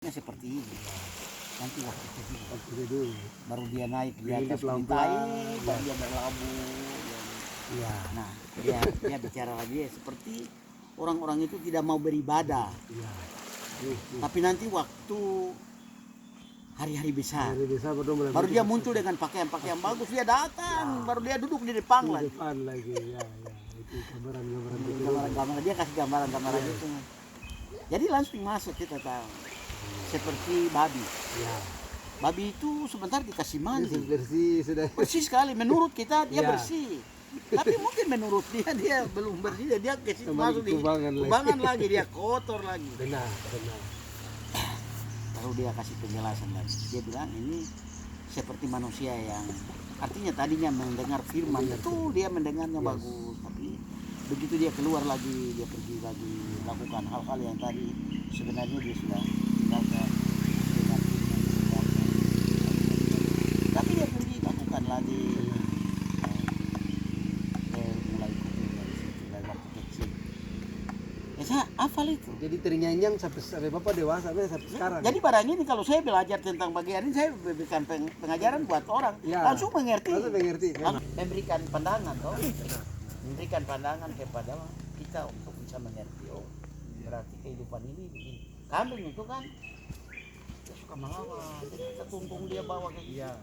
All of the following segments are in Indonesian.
Seperti ini. Nanti waktu itu baru dia naik di atas baru dia berlabuh. Ya. Nah, dia bicara lagi seperti orang-orang itu tidak mau beribadah. Ya. Tapi nanti waktu hari-hari besar, baru dia muncul dengan pakaian-pakaian bagus, dia datang, baru dia duduk di depan lagi. Ya. Itu gambaran dia kasih gambaran itu. Jadi langsung masuk kita tahu. Seperti babi. Ya. Babi itu sebentar dikasih mandi. Bersih sudah. Bersih sekali. Menurut kita dia bersih. Tapi mungkin menurut dia belum bersih. Dia masuk di kubangan lagi. Dia kotor lagi. Benar. Lalu dia kasih penjelasan lagi. Dia bilang ini seperti manusia yang artinya tadinya mendengar firman itu dia mendengarnya bagus. Tapi begitu dia keluar lagi, dia pergi lagi lakukan hal-hal yang tadi sebenarnya dia sudah tinggalkan. Tapi dia pergi lakukan lagi. Mulai kuping dari situ dari waktu kecil. Saya hafal itu. Jadi ternyanyi sampai bapak dewasa sampai sekarang. Jadi barang ini kalau saya belajar tentang bagian ini saya berikan pengajaran buat orang langsung mengerti. Memberikan pandangan toh. Memberikan pandangan kepada kita untuk bisa mengerti. Oh, berarti kehidupan ini begini. Kambing itu kan dia suka melawan, jadi kita tuntung dia bawa ke kita.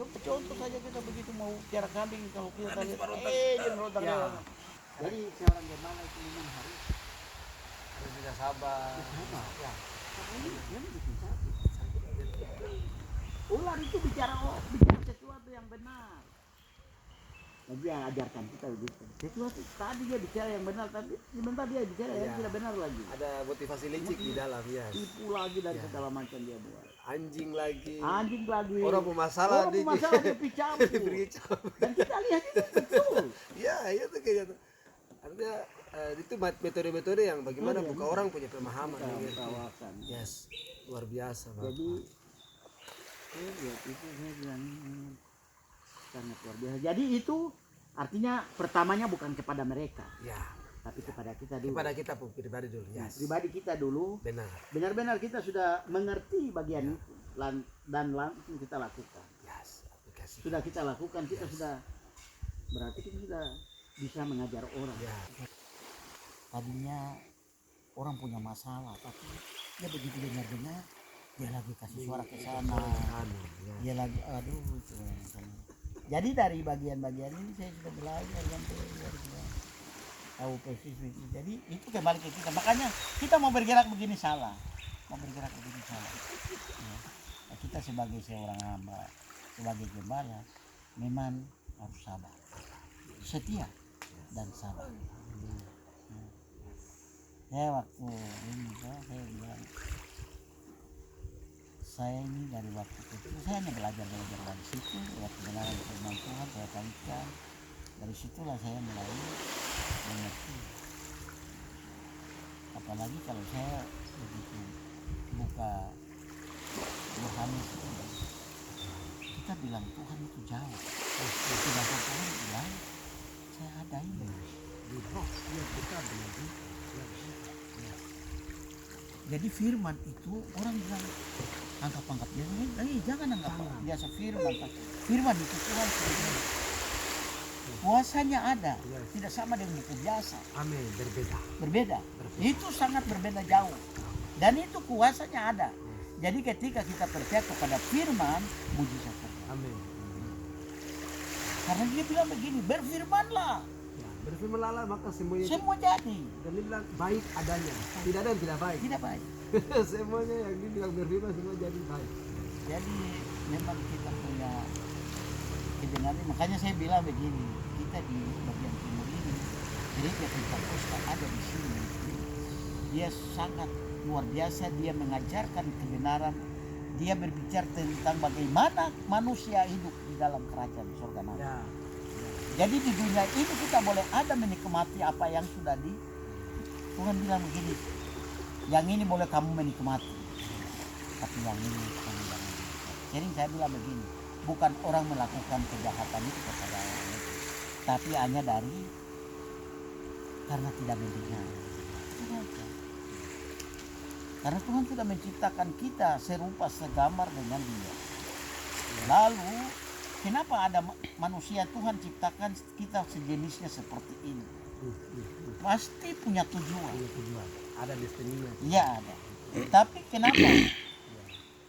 Coba contoh saja kita begitu mau piara kambing kalau kita lihat berontak ya. Jadi seorang gembala itu memang harus bisa sabar. Ya. Ular itu bicara sesuatu yang benar. Dia ajarkan kita begitu. Sesuatu tadi dia bicara yang benar, tapi sebentar dia bicara yang tidak benar lagi. Ada motivasi licik di dalam ya. Tipu lagi dan segala macam dia buat. Anjing lagi. Orang bermasalah dia picam. Dan kita lihat itu betul. Ya, itu kayak gitu. Artinya itu metode-metode yang bagaimana buka orang punya pemahaman. Yes, luar biasa. Jadi itu saya bilang sangat luar biasa. Jadi itu artinya pertamanya bukan kepada mereka. Ya. Tapi kepada kita dulu. Kepada kita pribadi dulu. Yes. Pribadi kita dulu. Benar. Benar-benar kita sudah mengerti bagian itu dan langsung kita lakukan. Yes. Aplikasi. Sudah kita lakukan, kita sudah berarti kita sudah bisa mengajar orang. Ya. Tadinya orang punya masalah, tapi dia begitu dengar dia lagi kasih suara ke sana. Dia lagi Jadi dari bagian-bagian ini saya sudah belajar sampai tahu persis itu. Jadi itu kembali ke kita. Makanya kita mau bergerak begini salah. Ya, kita sebagai seorang hamba, sebagai gembala memang harus sabar, setia dan sabar. Saya waktu ini saya bilang saya ini dari waktu kecil saya hanya belajar dari situ ya kebenaran firman Tuhan saya kaitkan dari situlah saya mulai mengerti. Apalagi kalau saya begitu buka Yohanes itu kita bilang Tuhan itu jauh. Sedangkan Tuhan bilang saya ada ini. Jadi firman itu orang bilang anggap dia, jangan anggap biasa firman. Firman itu Tuhan sendiri. Kuasanya ada, tidak sama dengan buku biasa. Amin, berbeda. Itu sangat berbeda jauh. Dan itu kuasanya ada. Jadi ketika kita percaya kepada firman, mujizat terjadi. Amin. Karena dia bilang begini, berfirmanlah. Berfirmanlah maka semua jadi. Dan dia bilang baik adanya. Tidak ada yang tidak baik. Tidak baik. Semuanya yang dia bilang berfirman semua jadi baik. Jadi memang kita punya kebenaran. Makanya saya bilang begini, kita di bagian timur ini, gereja Pentakosta ada di sini. Dia sangat luar biasa. Dia mengajarkan kebenaran. Dia berbicara tentang bagaimana manusia hidup di dalam kerajaan surga nanti. Ya. Jadi di dunia ini kita boleh ada menikmati apa yang sudah Tuhan bilang begini, yang ini boleh kamu menikmati, tapi yang ini kamu jangan. Jadi saya bilang begini, bukan orang melakukan kejahatan itu kepada orang itu, tapi hanya karena tidak mendengar. Karena Tuhan sudah menciptakan kita serupa segambar dengan Dia. Lalu kenapa ada manusia Tuhan ciptakan kita sejenisnya seperti ini? Pasti punya tujuan. Ada destininya. Iya ada. Tapi kenapa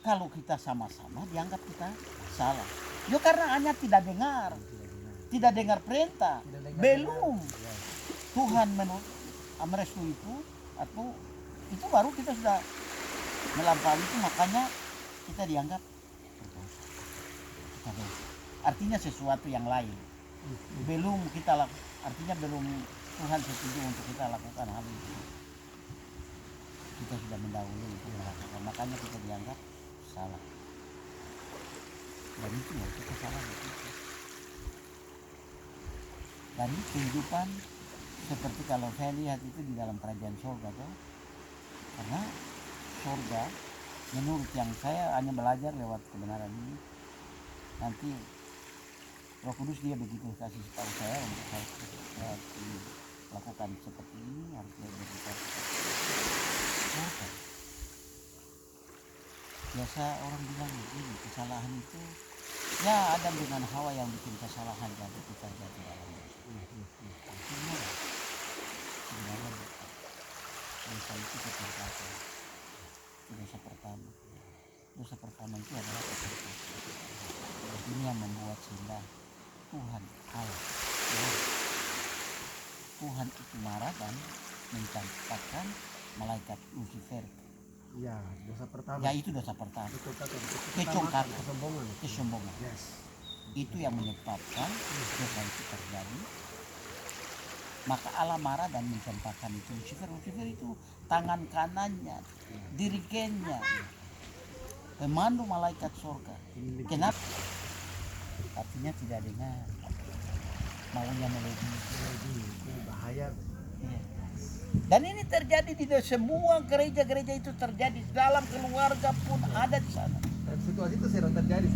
kalau kita sama-sama dianggap kita salah? Ya karena hanya tidak dengar perintah, belum Tuhan merestui itu, atau itu baru kita sudah melampaui itu, makanya kita dianggap berdosa. Kita dosa. Artinya sesuatu yang lain. Belum kita artinya belum Tuhan setuju untuk kita lakukan hal itu. Kita sudah mendahului itu melakukan, makanya kita dianggap salah. Dan itu ya kesalahan itu. Dan kehidupan seperti kalau saya lihat itu di dalam kerajaan surga tuh, karena surga menurut yang saya hanya belajar lewat kebenaran ini, nanti Roh Kudus dia begitu kasih tahu saya untuk saya lakukan seperti ini, harus belajar surga. Biasa orang bilang begini, kesalahan itu ya Adam dengan Hawa yang bikin kesalahan, jadi kita jadi dalam dosa. Sebenarnya dosa itu keterkaitan. Dosa pertama. Dosa pertama itu adalah keterkaitan. Ini yang membuat sehingga Tuhan Allah, Tuhan itu marah dan mencampakkan malaikat Lucifer. Ya, dosa pertama. Ya itu dosa pertama. Kecongkakan, kesombongan. Yes. Itu yang menyebabkan dosa itu terjadi. Maka Allah marah dan mencampakkan itu. Lucifer itu tangan kanannya, dirigennya, pemandu malaikat surga. Kenapa? Artinya tidak dengar, maunya melebihi. Ini bahaya. Ya. Dan ini terjadi di semua gereja-gereja, itu terjadi dalam keluarga pun ada di sana. Dan situasi itu sering terjadi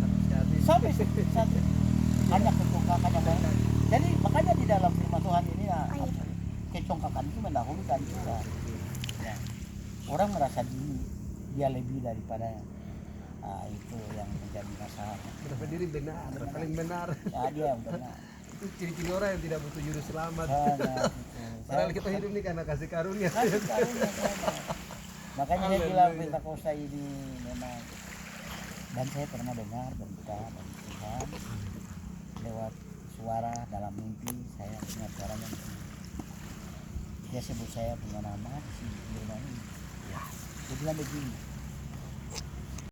sampai hanya kecongkakan yang banyak. Jadi makanya di dalam firman Tuhan ini kecongkakan itu mendahulukan kita. Ya. Orang merasa dia lebih daripada itu yang menjadi masalah. Merasa diri benar, paling benar. Ya dia yang benar. Itu ciri-ciri orang yang tidak butuh juru selamat. Padahal kita hidup nih karena kasih karunia. Makanya saya bilang Pentakosta ini memang, dan saya pernah dengar berita dari Tuhan lewat suara dalam mimpi. Saya dengar suaranya, dia sebut saya punya nama di sini. Dia bilang begini,